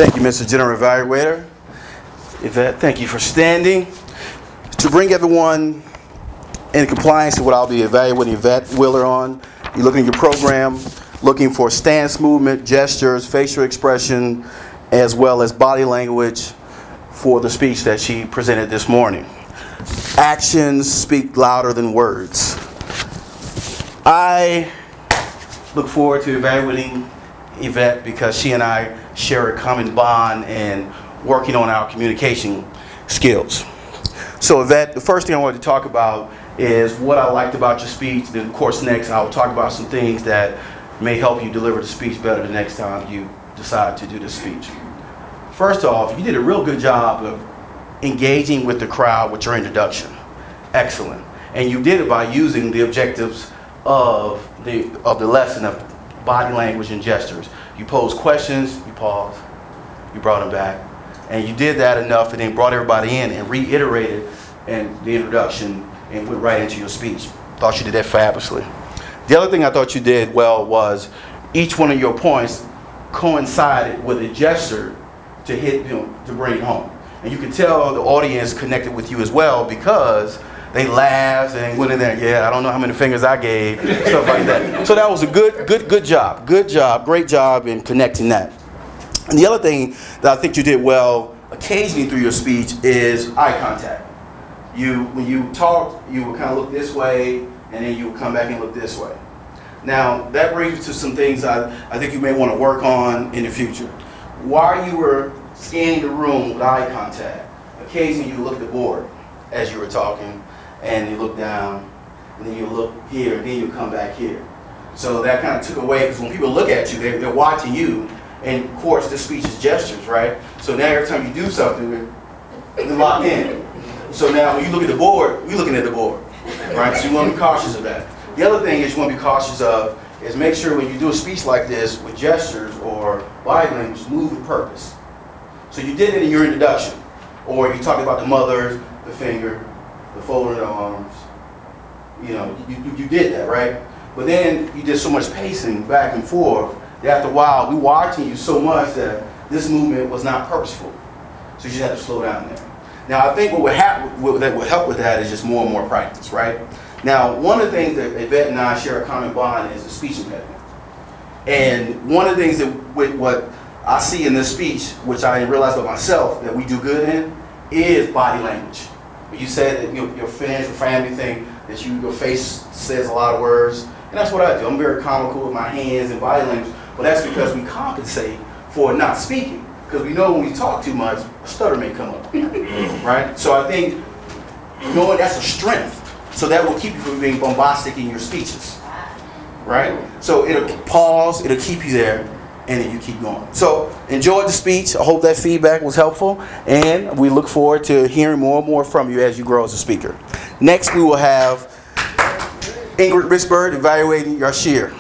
Thank you, Mr. General Evaluator. Yvette, thank you for standing. To bring everyone in compliance to what I'll be evaluating Yvette Wheeler on, you're looking at your program, looking for stance movement, gestures, facial expression, as well as body language for the speech that she presented this morning. Actions speak louder than words. I look forward to evaluating Yvette because she and I share a common bond in working on our communication skills. So Yvette, the first thing I wanted to talk about is what I liked about your speech. Then of course next I'll talk about some things that may help you deliver the speech better the next time you decide to do the speech. First off, you did a real good job of engaging with the crowd with your introduction. Excellent. And you did it by using the objectives of the lesson of body language and gestures. You posed questions, you paused, you brought them back, and you did that enough and then brought everybody in and reiterated and the introduction and went right into your speech. Thought you did that fabulously. The other thing I thought you did well was each one of your points coincided with a gesture to hit, to bring it home. And you could tell the audience connected with you as well because they laughed and went in there, yeah, I don't know how many fingers I gave, stuff like that. So that was a good job. Good job, great job in connecting that. And the other thing that I think you did well occasionally through your speech is eye contact. When you talked, you would kind of look this way, and then you would come back and look this way. Now, that brings you to some things I think you may want to work on in the future. While you were scanning the room with eye contact, occasionally you look at the board as you were talking, and you look down, and then you look here, and then you come back here. So that kind of took away, because when people look at you, they're watching you, and of course this speech is gestures, right? So now every time you do something, they're locked in. So now when you look at the board, we're looking at the board, right? So you want to be cautious of that. The other thing is you want to be cautious of is make sure when you do a speech like this with gestures or body language, move with purpose. So you did it in your introduction, or you talked about the mother, the finger, the folding of the arms. You did that, right? But then you did so much pacing back and forth that after a while, we were watching you so much that this movement was not purposeful. So you just had to slow down there. Now, I think what would help with that is just more and more practice, right? Now, one of the things that Yvette and I share a common bond is a speech impediment. And one of the things that what I see in this speech, which I didn't realize about myself, that we do good in, is body language. You said that your friends, your family think that your face says a lot of words, and that's what I do. I'm very comical with my hands and body language, but that's because we compensate for not speaking. Because we know when we talk too much, a stutter may come up, right? So I think knowing that's a strength, so that will keep you from being bombastic in your speeches, right? So it'll pause, it'll keep you there, and then you keep going. So enjoyed the speech. I hope that feedback was helpful, and we look forward to hearing more and more from you as you grow as a speaker. Next, we will have Ingrid Richburg evaluating Yashir.